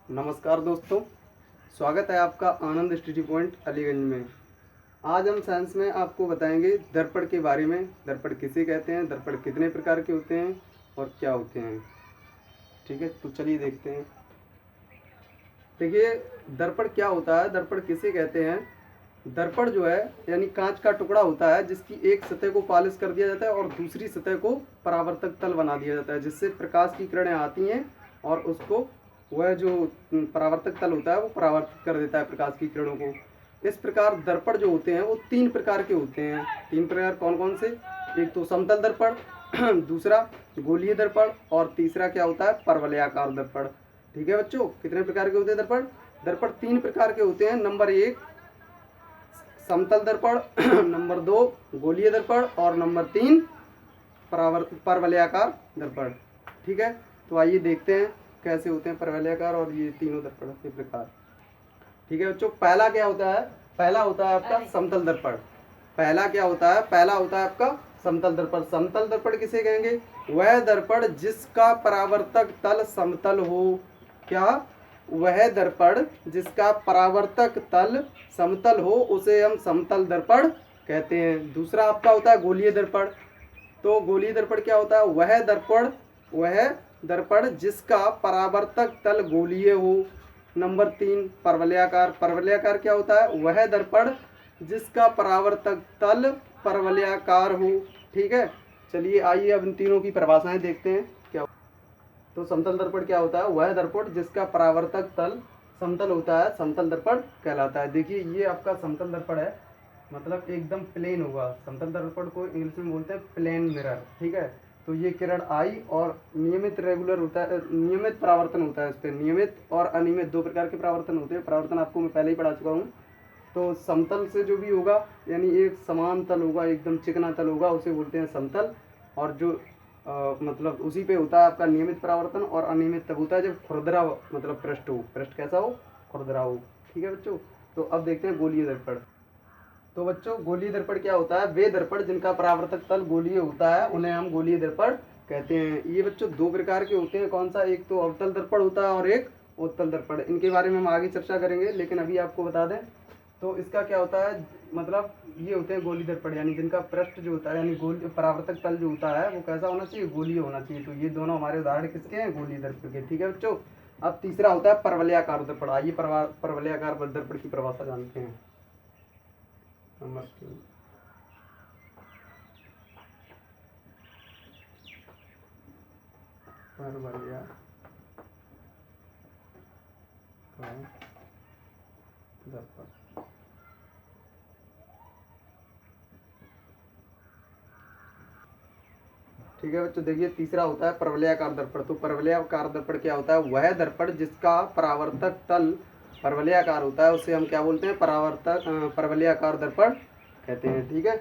नमस्कार दोस्तों, स्वागत है आपका आनंद स्टडी पॉइंट अलीगंज में। आज हम साइंस में आपको बताएंगे दर्पण के बारे में। दर्पण किसे कहते हैं, दर्पण कितने प्रकार के होते हैं और क्या होते हैं। ठीक है, तो चलिए देखते हैं। देखिए, दर्पण क्या होता है, दर्पण किसे कहते हैं। दर्पण जो है यानी कांच का टुकड़ा होता है जिसकी एक सतह को पॉलिश कर दिया जाता है और दूसरी सतह को परावर्तक तल बना दिया जाता है, जिससे प्रकाश की किरणें आती हैं और उसको वह जो परावर्तक तल होता है वो परावर्तित कर देता है प्रकाश की किरणों को। इस प्रकार दर्पण जो होते हैं वो तीन प्रकार के होते हैं। तीन प्रकार कौन कौन से? एक तो समतल दर्पण, दूसरा गोलीय दर्पण और तीसरा क्या होता है, परवलयाकार दर्पण। ठीक है बच्चों, कितने प्रकार के होते हैं दर्पण? दर्पण तीन प्रकार के होते हैं। नंबर 1 समतल दर्पण, नंबर 2 गोलीय दर्पण और नंबर 3 परवलयाकार दर्पण। ठीक है, तो आइए देखते हैं कैसे होते हैं परवलयाकार और ये तीनों दर्पण के प्रकार। ठीक है बच्चों, पहला क्या होता है? पहला होता है आपका समतल दर्पण। पहला क्या होता है? पहला होता है आपका समतल दर्पण। समतल दर्पण किसे कहेंगे? वह दर्पण जिसका परावर्तक तल समतल हो। क्या? वह दर्पण जिसका परावर्तक तल समतल हो उसे हम समतल दर्पण कहते हैं। दूसरा आपका होता है गोलीय दर्पण। तो गोलीय दर्पण क्या होता है? वह दर्पण जिसका परावर्तक तल गोलीय हो। नंबर 3 परवलयाकार। परवलयाकार क्या होता है? वह दर्पण जिसका परावर्तक तल परवलयाकार हो। ठीक है, चलिए आइए अब इन तीनों की परिभाषाएं देखते हैं क्या। तो समतल दर्पण क्या होता है? वह दर्पण जिसका परावर्तक तल समतल होता है, समतल दर्पण कहलाता है। देखिए, ये आपका समतल दर्पण है, मतलब एकदम प्लेन होगा। समतल दर्पण को इंग्लिश में बोलते हैं प्लेन मिरर। ठीक है, तो ये किरण आई और नियमित रेगुलर होता है, नियमित परावर्तन होता है इस पर। नियमित और अनियमित दो प्रकार के परावर्तन होते हैं। परावर्तन आपको मैं पहले ही पढ़ा चुका हूँ। तो समतल से जो भी होगा यानी एक समान तल होगा, एकदम चिकना तल होगा, उसे बोलते हैं समतल। और जो मतलब उसी पे होता है आपका नियमित परावर्तन। और अनियमित तब होता है जब खुरदरा मतलब पृष्ठ हो। पृष्ठ कैसा हो? खुरदरा हो। ठीक है बच्चों, तो अब देखते हैं गोलीय दर्पण। तो बच्चों, गोलीय दर्पण क्या होता है? वे दर्पण जिनका परावर्तक तल गोलीय होता है उन्हें हम गोलीय दर्पण कहते हैं। ये बच्चों दो प्रकार के होते हैं। कौन सा? एक तो अवतल दर्पण होता है और एक उत्तल दर्पण। इनके बारे में हम आगे चर्चा करेंगे, लेकिन अभी आपको बता दें तो इसका क्या होता है, मतलब ये होते हैं गोलीय दर्पण, यानी जिनका पृष्ठ जो होता है यानी गोल परावर्तक तल जो होता है वो कैसा होना चाहिए? गोलीय होना चाहिए। तो ये दोनों हमारे उदाहरण किसके हैं? गोलीय दर्पण के। ठीक है बच्चों, अब तीसरा होता है परवलयाकार दर्पण। आइए परवलयाकार दर्पण की परिभाषा जानते हैं। नंबर 3 परवलयाकार दर्पण। ठीक है बच्चों, देखिए तीसरा होता है परवलयाकार दर्पण। तो परवलयाकार दर्पण क्या होता है? वह दर्पण जिसका परावर्तक तल परवलयाकार होता है उसे हम क्या बोलते हैं? परवलयाकार दर्पण कहते हैं। ठीक है,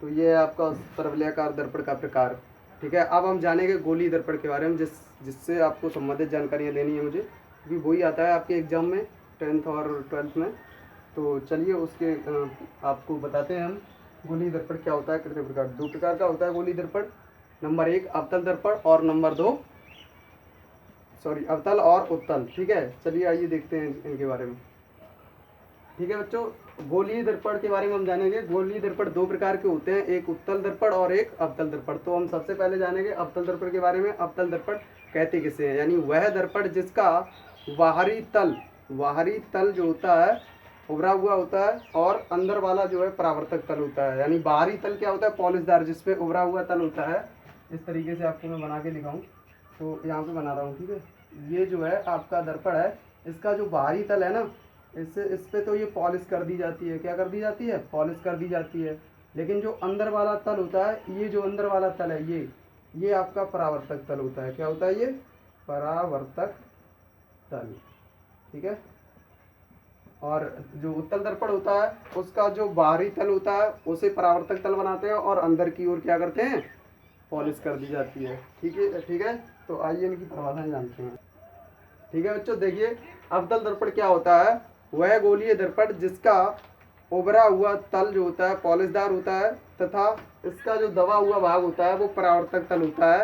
तो ये आपका परवलयाकार दर्पण का प्रकार। ठीक है, अब हम जानेंगे गोलीय दर्पण के बारे में, जिससे आपको संबंधित जानकारियाँ देनी है मुझे, क्योंकि वही आता है आपके एग्जाम में 10th और 12th में। तो चलिए उसके आपको बताते हैं हम गोलीय दर्पण क्या होता है, कितने प्रकार। दो प्रकार का होता है गोलीय दर्पण। नंबर 1 अवतल दर्पण और नंबर 2 अवतल और उत्तल। ठीक है, चलिए आइए देखते हैं इनके बारे में। ठीक है बच्चों, गोलीय दर्पण के बारे में हम जानेंगे। गोलीय दर्पण दो प्रकार के होते हैं, एक उत्तल दर्पण और एक अवतल दर्पण। तो हम सबसे पहले जानेंगे अवतल दर्पण के बारे में। अवतल दर्पण कहते किसे हैं? यानी वह दर्पण जिसका बाहरी तल जो होता है उभरा हुआ होता है और अंदर वाला जो है परावर्तक तल होता है। यानी बाहरी तल क्या होता है? पॉलिशदार, जिसपे उभरा हुआ तल होता है। इस तरीके से आपको मैं बना के दिखाऊं तो यहाँ पे बना रहा हूँ। ठीक है, ये जो है आपका दर्पण है, इसका जो बाहरी तल है ना, इस पे तो ये पॉलिश कर दी जाती है। क्या कर दी जाती है? पॉलिश कर दी जाती है। लेकिन जो अंदर वाला तल होता है, ये जो अंदर वाला तल है ये आपका परावर्तक तल होता है। क्या होता है? ये परावर्तक तल। ठीक है, और जो उत्तल दर्पण होता है उसका जो बाहरी तल होता है उसे परावर्तक तल बनाते हैं और अंदर की ओर क्या करते हैं? पॉलिश कर दी जाती है। ठीक है, तो आइए इनकी परिभाषा जानते हैं। ठीक है बच्चों, देखिए अवतल दर्पण क्या होता है? वह गोलीय दर्पण जिसका उभरा हुआ तल जो होता है पॉलिशदार होता है तथा इसका जो दबा हुआ भाग होता है वो परावर्तक तल होता है।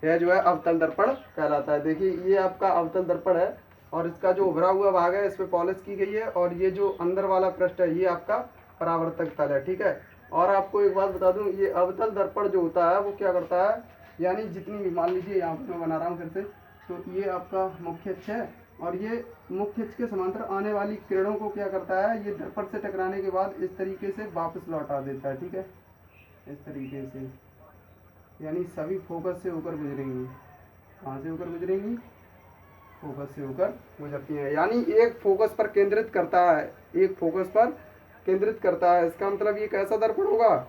यह जो है अवतल दर्पण कहलाता है। देखिए ये आपका अवतल दर्पण है, और इसका जो उभरा हुआ भाग है इस पर पॉलिश की गई है, और ये जो अंदर वाला पृष्ठ है ये आपका परावर्तक तल है। ठीक है। और आपको एक बात बता दूं, ये अवतल दर्पण जो होता है वो क्या करता है, यानी जितनी भी, मान लीजिए यहाँ पर मैं बना रहा हूँ फिर से, तो ये आपका मुख्य अक्ष है, और ये मुख्य अक्ष के समांतर आने वाली किरणों को क्या करता है, ये दर्पण से टकराने के बाद इस तरीके से वापस लौटा देता है। ठीक है, इस तरीके से, यानी सभी फोकस से होकर गुजरेंगी। कहाँ से होकर गुजरेंगी, फोकस से होकर गुजरती हैं, यानी एक फोकस पर केंद्रित करता है, एक फोकस पर केंद्रित करता है। इसका मतलब ये कैसा दर्पण होगा,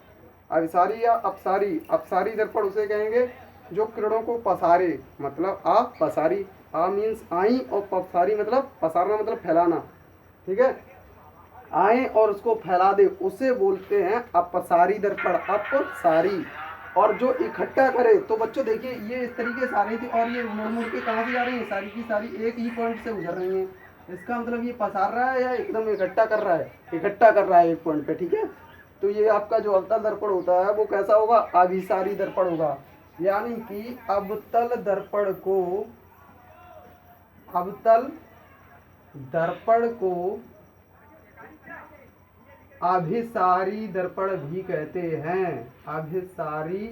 अभिसारी या अपसारी। अपसारी दर्पण उसे कहेंगे जो किरणों को पसारे, मतलब पसारी, मीन्स आई, और पसारी मतलब पसारना, मतलब फैलाना। ठीक है, आए और उसको फैला दे, उसे बोलते हैं अपसारी दर्पण, अपसारी। और जो इकट्ठा करे, तो बच्चों देखिए ये इस तरीके से आ रही थी, और ये मुड़ मुड़ के कहाँ से जा रही है, सारी की सारी एक ही पॉइंट से गुजर रही हैं। इसका मतलब ये पसार रहा है या एकदम इकट्ठा कर रहा है, इकट्ठा कर रहा है एक पॉइंट पे। ठीक है, तो ये आपका जो अवतल दर्पण होता है वो कैसा होगा, अभिसारी दर्पण होगा। यानी कि अवतल दर्पण को अभिसारी दर्पण भी कहते हैं, अभिसारी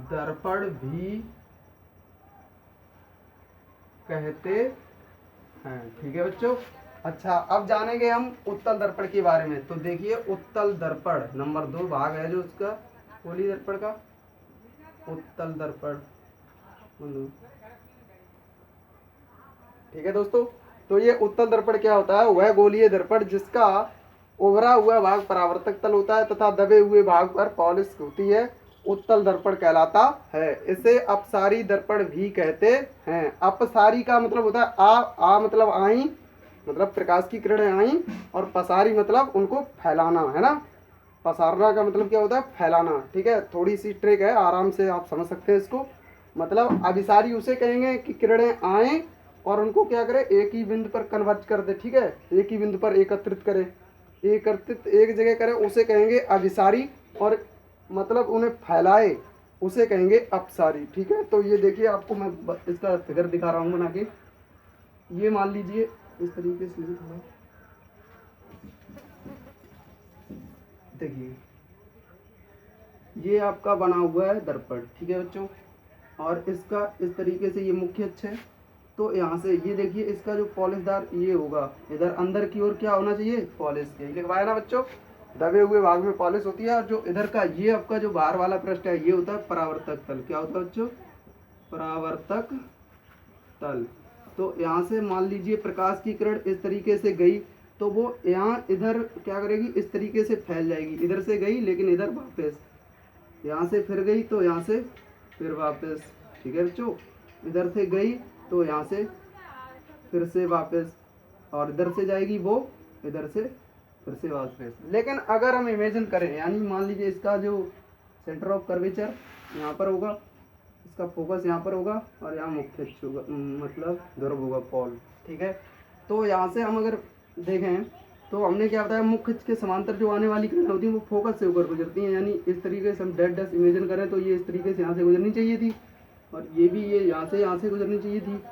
दर्पण भी कहते हैं। ठीक है बच्चों। अच्छा, अब जानेंगे हम उत्तल दर्पण के बारे में। तो देखिए उत्तल दर्पण नंबर 2 भाग है जो उसका गोलीय दर्पण का, उत्तल दर्पण। ठीक है दोस्तों, तो ये उत्तल दर्पण क्या होता है, वह गोलीय दर्पण जिसका उभरा हुआ भाग परावर्तक तल होता है तथा दबे हुए भाग पर पॉलिश होती है, उत्तल दर्पण कहलाता है। इसे अपसारी दर्पण भी कहते हैं। अपसारी का मतलब होता है आ मतलब आई, मतलब प्रकाश की किरणें आई, और पसारी मतलब उनको फैलाना, है ना। पसारना का मतलब क्या होता है, फैलाना। ठीक है, थोड़ी सी ट्रिक है, आराम से आप समझ सकते हैं इसको। मतलब अभिसारी उसे कहेंगे कि किरणें आए और उनको क्या करे, एक ही बिंदु पर कन्वर्ज कर दे। ठीक है, एक ही बिंदु पर एकत्रित करे, एकत्रित एक जगह करे, उसे कहेंगे अभिसारी। और मतलब उन्हें फैलाए, उसे कहेंगे अपसारी। ठीक है, तो ये देखिए आपको मैं इसका फिगर दिखा रहा हूँ बना के। ये मान लीजिए इस तरीके से, थोड़ा देखिए, ये आपका बना हुआ है दर्पण। ठीक है बच्चों, और इसका इस तरीके से ये मुख्य अक्ष है। तो यहाँ से ये देखिए, इसका जो पॉलिशदार ये होगा, इधर अंदर की ओर क्या होना चाहिए, पॉलिश। यही लिखवाया ना बच्चों, दबे हुए भाग में पॉलिश होती है। और जो इधर का ये आपका जो बाहर वाला पृष्ठ है ये होता है परावर्तक तल। क्या होता है बच्चों, परावर्तक तल। तो यहाँ से मान लीजिए प्रकाश की किरण इस तरीके से गई, तो वो यहाँ इधर क्या करेगी, इस तरीके से फैल जाएगी। इधर से गई लेकिन इधर वापस, यहाँ से फिर गई तो यहाँ से फिर वापस। ठीक है बच्चों, इधर से गई तो यहाँ से फिर से वापस, और इधर से जाएगी वो, इधर से फिर से वापस। लेकिन अगर हम इमेजिन करें, यानी मान लीजिए इसका जो सेंटर ऑफ कर्वेचर यहाँ पर होगा, इसका फोकस यहाँ पर होगा, और यहाँ मुख्य अक्ष होगा, मतलब ध्रुव होगा, पोल। ठीक है, तो यहाँ से हम अगर देखें तो हमने क्या बताया, मुख्य अक्ष के समांतर जो आने वाली किरणें होती हैं वो फोकस से होकर गुजरती हैं। यानी इस तरीके से हम डेड डैश इमेजिन करें तो ये इस तरीके से यहाँ से गुजरनी चाहिए थी, और ये भी ये यहाँ से गुजरनी चाहिए थी,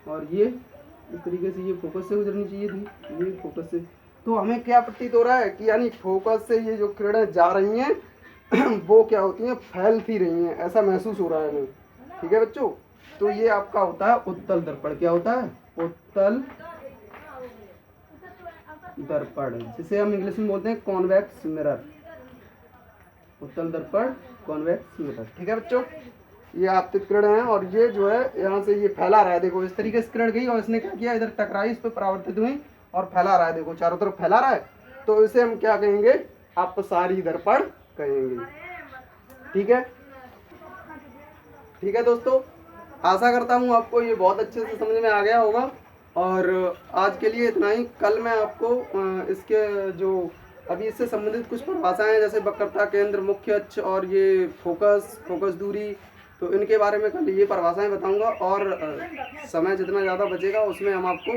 और ये इस तरीके से ये फोकस से गुजरनी चाहिए थी, ये फोकस से। तो हमें क्या प्रतीत हो रहा है कि यानी फोकस से ये जो किरणें जा रही हैं वो क्या होती हैं, फैलती रही हैं, ऐसा महसूस हो रहा है हमें। ठीक है बच्चों, तो ये आपका होता है उत्तल दर्पण। क्या होता है, उत्तल दर्पण, जिसे हम इंग्लिश में बोलते हैं कॉन्वेक्स मिरर। उत्तल दर्पण, कॉन्वेक्स मिरर। ठीक है बच्चों, ये आपतित किरण है, और ये जो है यहाँ से ये फैला रहा है। देखो इस तरीके से किरण गई और इसने क्या किया, इधर टकराई, इस पर परावर्तित हुई और फैला रहा है। देखो चारों तरफ फैला रहा है, तो इसे हम क्या कहेंगे, अपसारी दर्पण कहेंगे। ठीक है, ठीक है दोस्तों, आशा करता हूँ आपको ये बहुत अच्छे से समझ में आ गया होगा। और आज के लिए इतना ही। कल मैं आपको इसके जो अभी इससे संबंधित कुछ परिभाषाएं, जैसे वक्रता केंद्र, मुख्य अक्ष और ये फोकस दूरी, तो इनके बारे में कल ये परिभाषाएं बताऊंगा। और समय जितना ज़्यादा बचेगा उसमें हम आपको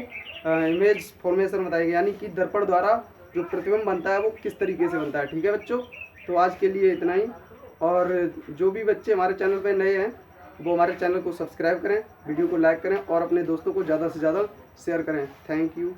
इमेज फॉर्मेशन बताएंगे, यानी कि दर्पण द्वारा जो प्रतिबिंब बनता है वो किस तरीके से बनता है। ठीक है बच्चों, तो आज के लिए इतना ही। और जो भी बच्चे हमारे चैनल पर नए हैं वो हमारे चैनल को सब्सक्राइब करें, वीडियो को लाइक करें और अपने दोस्तों को ज़्यादा से ज़्यादा शेयर करें। Thank you.